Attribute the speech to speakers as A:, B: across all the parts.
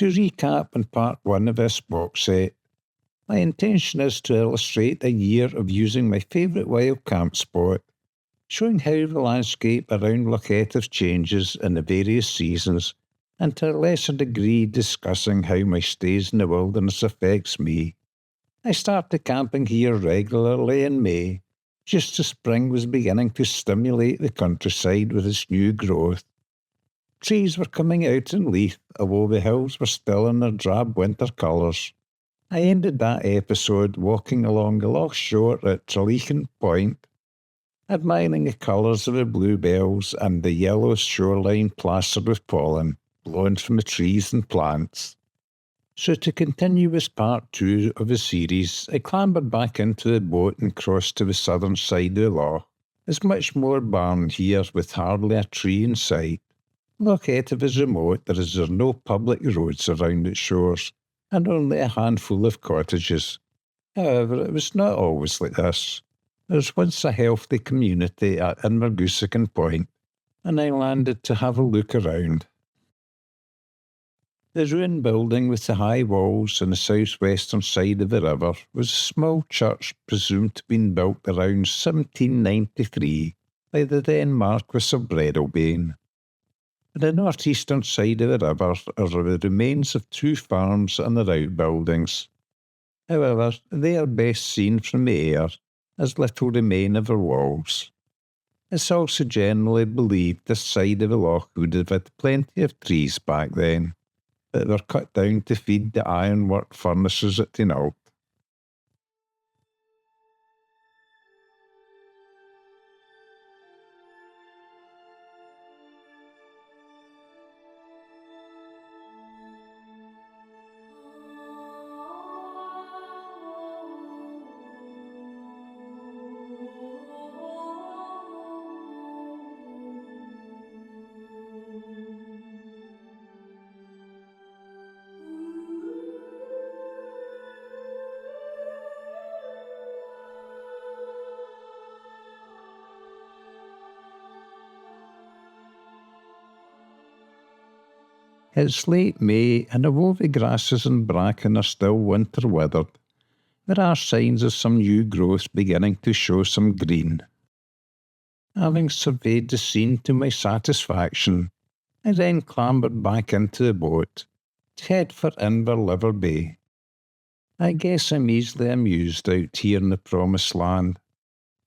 A: To recap on part 1 of this box set, my intention is to illustrate a year of using my favourite wild camp spot, showing how the landscape around Loch Etive changes in the various seasons, and to a lesser degree discussing how my stays in the wilderness affects me. I started camping here regularly in May, just as spring was beginning to stimulate the countryside with its new growth. Trees were coming out in leaf, although the hills were still in their drab winter colours. I ended that episode walking along the loch shore at Trelichan Point, admiring the colours of the bluebells and the yellow shoreline plastered with pollen, blown from the trees and plants. So to continue with part 2 of the series, I clambered back into the boat and crossed to the southern side of the loch. There's much more barn here with hardly a tree in sight. Loch Etive is remote, there are no public roads around its shores, and only a handful of cottages. However, it was not always like this. There was once a healthy community at Invergoosekin Point, and I landed to have a look around. The ruined building with the high walls on the southwestern side of the river was a small church presumed to have been built around 1793 by the then Marquess of Breadalbane. On the northeastern side of the river are the remains of 2 farms and their outbuildings. However, they are best seen from the air, as little remain of their walls. It's also generally believed this side of the loch would have had plenty of trees back then, that were cut down to feed the ironwork furnaces at the north. It's late May, and although the grasses and bracken are still winter withered, there are signs of some new growth beginning to show some green. Having surveyed the scene to my satisfaction, I then clambered back into the boat to head for Inverliver Bay. I guess I'm easily amused out here in the Promised Land,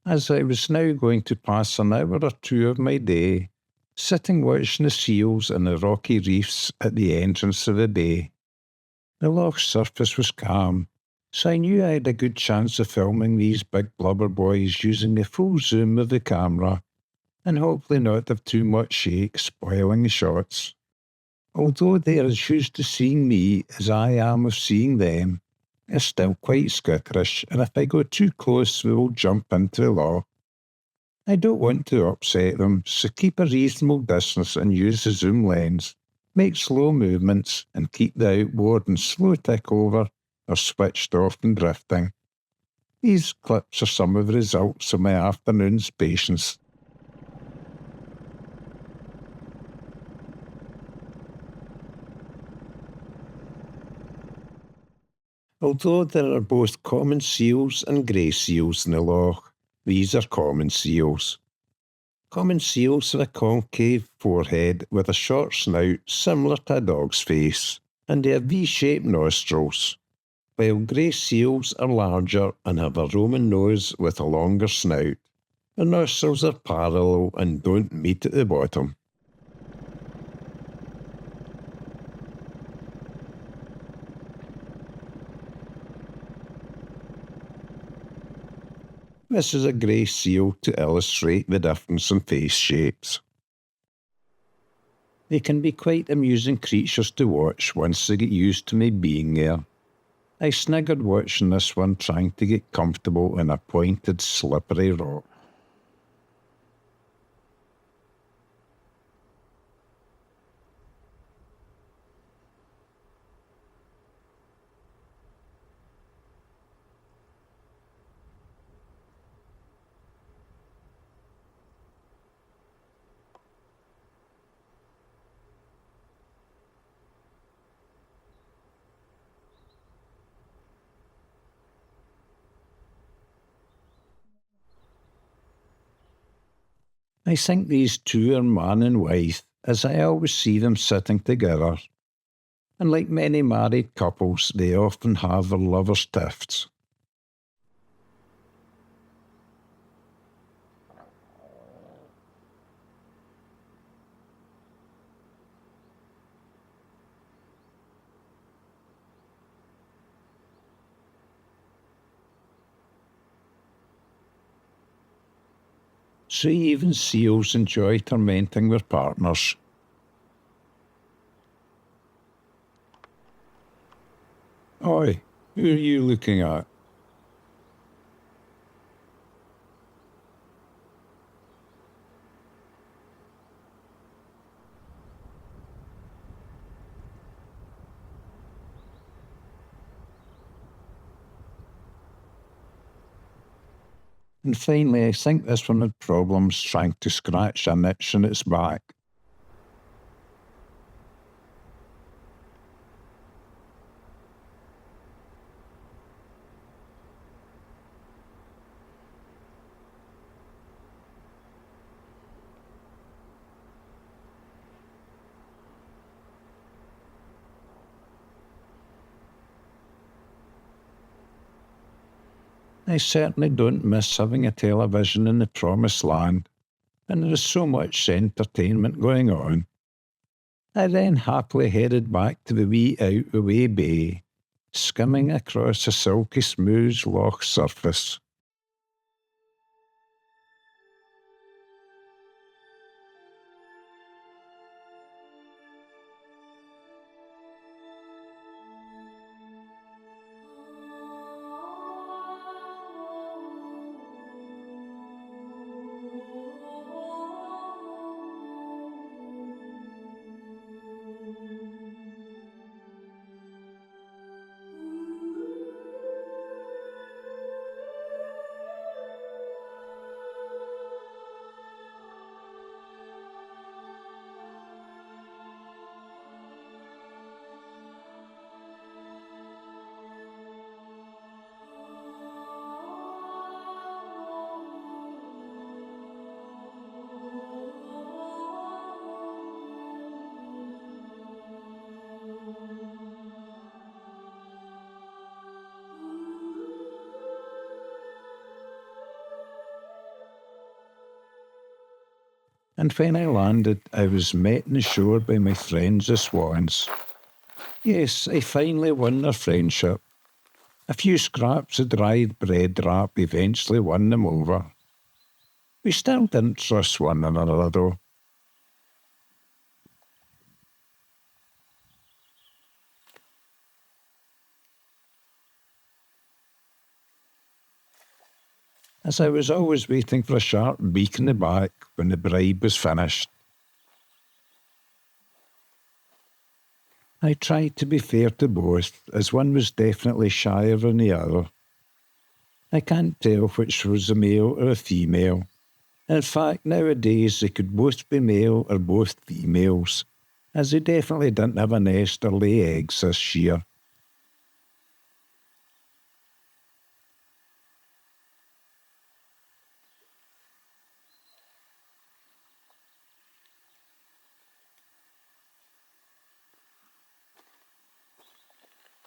A: as I was now going to pass an hour or 2 of my day sitting watching the seals and the rocky reefs at the entrance of the bay. The loch's surface was calm, so I knew I had a good chance of filming these big blubber boys using the full zoom of the camera, and hopefully not have too much shake spoiling the shots. Although they are as used to seeing me as I am of seeing them, they're still quite skitterish, and if I go too close they will jump into the loch. I don't want to upset them, so keep a reasonable distance and use the zoom lens. Make slow movements and keep the outboard in slow tick over or switched off and drifting. These clips are some of the results of my afternoon's patience. Although there are both common seals and grey seals in the loch, these are common seals. Common seals have a concave forehead with a short snout similar to a dog's face, and they have V-shaped nostrils, while grey seals are larger and have a Roman nose with a longer snout. The nostrils are parallel and don't meet at the bottom. This is a grey seal to illustrate the difference in face shapes. They can be quite amusing creatures to watch once they get used to me being there. I sniggered watching this one trying to get comfortable in a pointed, slippery rock. I think these two are man and wife, as I always see them sitting together. And like many married couples, they often have their lovers' tiffs. So even seals enjoy tormenting their partners. Oi, who are you looking at? And finally, I think this one had problems trying to scratch an itch in its back. I certainly don't miss having a television in the promised land, and there is so much entertainment going on. I then happily headed back to the wee out-the-way bay, skimming across a silky smooth loch surface. And when I landed, I was met on the shore by my friends the swans. Yes, I finally won their friendship. A few scraps of dried bread wrap eventually won them over. We still didn't trust one another, though. As I was always waiting for a sharp beak in the back when the bribe was finished. I tried to be fair to both, as one was definitely shyer than the other. I can't tell which was a male or a female. In fact, nowadays they could both be male or both females, as they definitely didn't have a nest or lay eggs this year.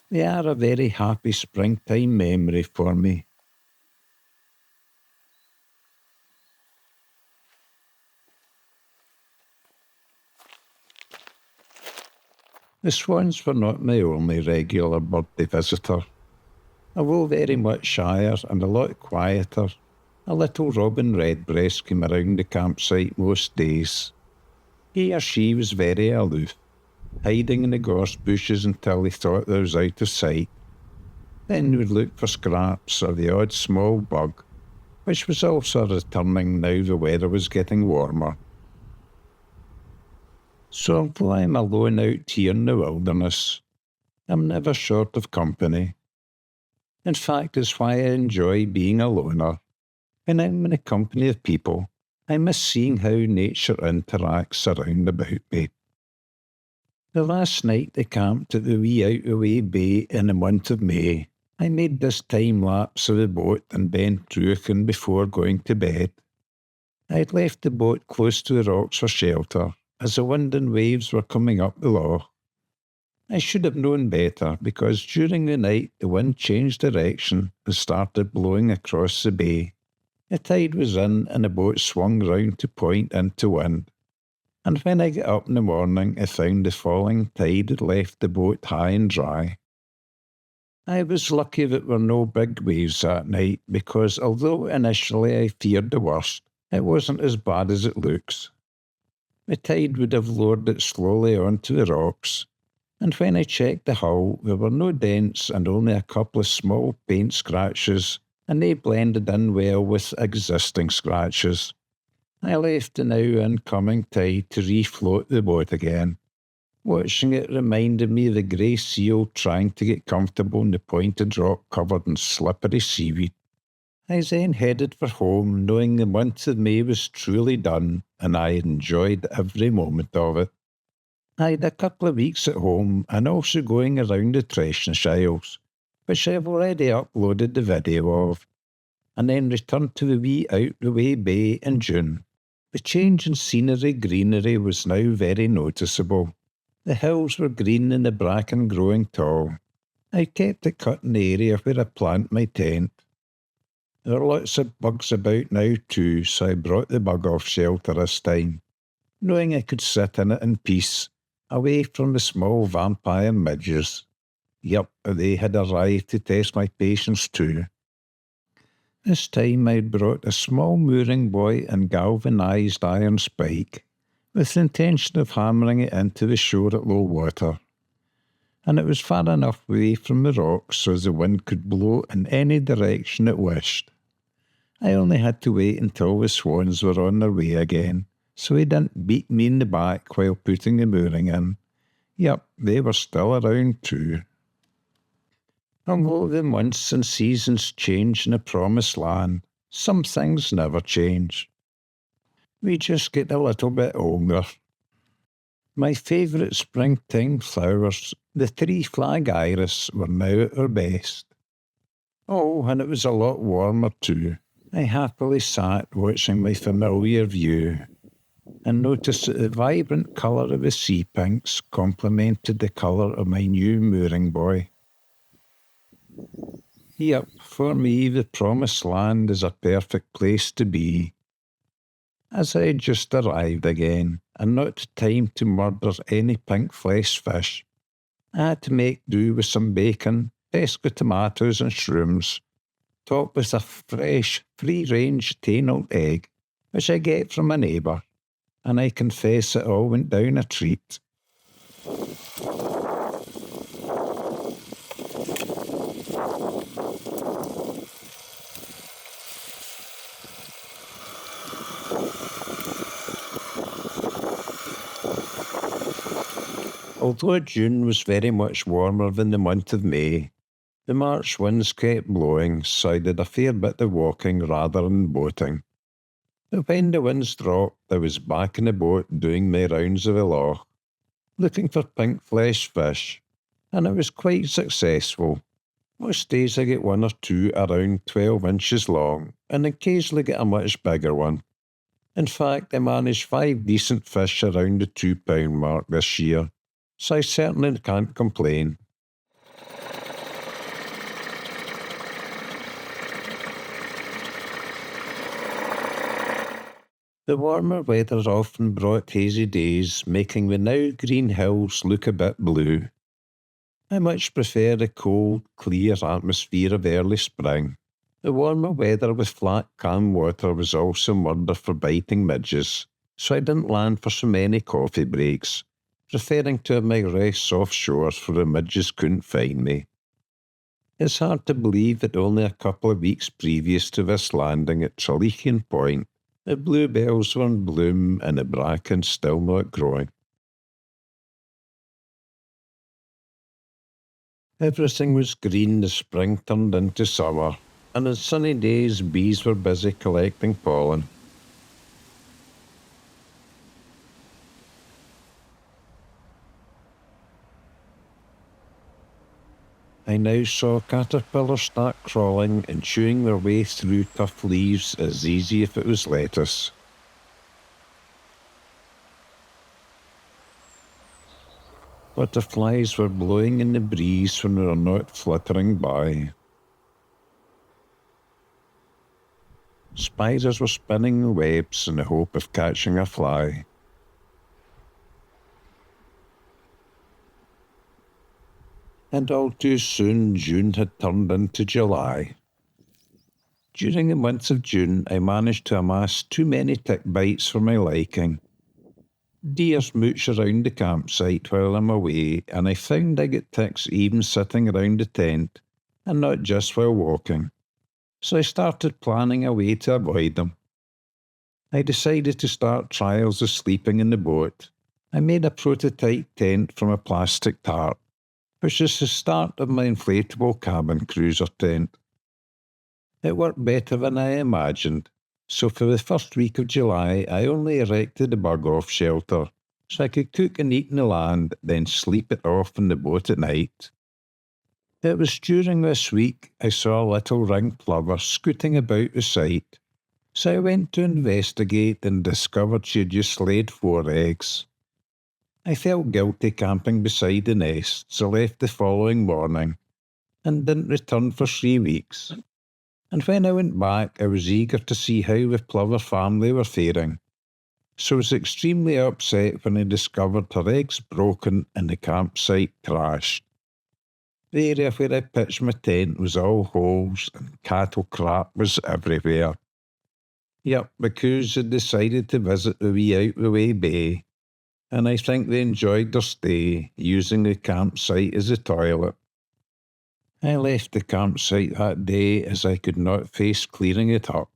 A: They are a very happy springtime memory for me. The swans were not my only regular birthday visitor. Although very much shyer and a lot quieter, a little robin redbreast came around the campsite most days. He or she was very aloof, hiding in the gorse bushes until they thought they was out of sight. Then would look for scraps or the odd small bug, which was also returning now the weather was getting warmer. So although I'm alone out here in the wilderness, I'm never short of company. In fact, it's why I enjoy being a loner. When I'm in the company of people, I miss seeing how nature interacts around about me. The last night they camped at the wee out-the-way bay in the month of May, I made this time lapse of the boat and Ben Truchen before going to bed. I had left the boat close to the rocks for shelter, as the wind and waves were coming up the loch. I should have known better, because during the night the wind changed direction and started blowing across the bay. The tide was in and the boat swung round to point into wind. And when I got up in the morning, I found the falling tide had left the boat high and dry. I was lucky that there were no big waves that night, because although initially I feared the worst, it wasn't as bad as it looks. The tide would have lowered it slowly onto the rocks, and when I checked the hull, there were no dents and only a couple of small paint scratches, and they blended in well with existing scratches. I left the now incoming tide to refloat the boat again. Watching it reminded me of the grey seal trying to get comfortable in the pointed rock covered in slippery seaweed. I then headed for home, knowing the month of May was truly done, and I enjoyed every moment of it. I had a couple of weeks at home and also going around the Treshness Isles, which I have already uploaded the video of, and then returned to the wee out-the-way bay in June. The change in scenery greenery was now very noticeable. The hills were green and the bracken growing tall. I kept it cut in the area where I plant my tent. There are lots of bugs about now too, so I brought the bug off shelter this time, knowing I could sit in it in peace, away from the small vampire midges. Yup, they had arrived to test my patience too. This time I'd brought a small mooring buoy and galvanised iron spike, with the intention of hammering it into the shore at low water. And it was far enough away from the rocks so the wind could blow in any direction it wished. I only had to wait until the swans were on their way again, so he didn't beat me in the back while putting the mooring in. Yup, they were still around too. Although the months and seasons change in the promised land, some things never change. We just get a little bit older. My favourite springtime flowers, the three flag iris, were now at their best. Oh, and it was a lot warmer too. I happily sat watching my familiar view and noticed that the vibrant colour of the sea pinks complemented the colour of my new mooring buoy. Yep, for me the promised land is a perfect place to be. As I had just arrived again, and not time to murder any pink-fleshed fish, I had to make do with some bacon, pesca tomatoes and shrooms, topped with a fresh, free-range tainted egg, which I get from a neighbour, and I confess it all went down a treat. Although June was very much warmer than the month of May, the March winds kept blowing, so I did a fair bit of walking rather than boating. But when the winds dropped, I was back in the boat doing my rounds of the loch, looking for pink-fleshed fish, and I was quite successful. Most days I get one or two around 12 inches long, and occasionally get a much bigger one. In fact, I managed 5 decent fish around the 2-pound mark this year, so I certainly can't complain. The warmer weather often brought hazy days, making the now green hills look a bit blue. I much prefer the cold, clear atmosphere of early spring. The warmer weather with flat, calm water was also murder for biting midges, so I didn't land for so many coffee breaks, preferring to have my rests offshore where the midges couldn't find me. It's hard to believe that only a couple of weeks previous to this landing at Treleachian Point, the bluebells were in bloom and the bracken still not growing. Everything was green as spring turned into summer, and on sunny days bees were busy collecting pollen. I now saw caterpillars start crawling and chewing their way through tough leaves as easy if it was lettuce. Butterflies were blowing in the breeze when we were not fluttering by. Spiders were spinning webs in the hope of catching a fly. And all too soon June had turned into July. During the month of June, I managed to amass too many tick bites for my liking. Deer mooch around the campsite while I'm away, and I found I get ticks even sitting around the tent, and not just while walking. So I started planning a way to avoid them. I decided to start trials of sleeping in the boat. I made a prototype tent from a plastic tarp, which is the start of my inflatable cabin cruiser tent. It worked better than I imagined, so for the first week of July I only erected a bug-off shelter, so I could cook and eat in the land, then sleep it off in the boat at night. It was during this week I saw a little ringed plover scooting about the site, so I went to investigate and discovered she had just laid 4 eggs. I felt guilty camping beside the nest, so left the following morning, and didn't return for 3 weeks. And when I went back, I was eager to see how the plover family were faring, so I was extremely upset when I discovered her eggs broken and the campsite trashed. The area where I pitched my tent was all holes and cattle crap was everywhere. Yep, the crews had decided to visit the wee out-the-way bay, and I think they enjoyed their stay, using the campsite as a toilet. I left the campsite that day as I could not face clearing it up.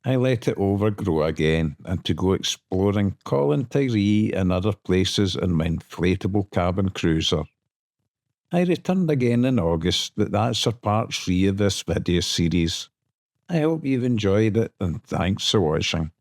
A: I let it overgrow again and to go exploring Colin Tyree and other places in my inflatable cabin cruiser. I returned again in August, but that's for part 3 of this video series. I hope you've enjoyed it and thanks for watching.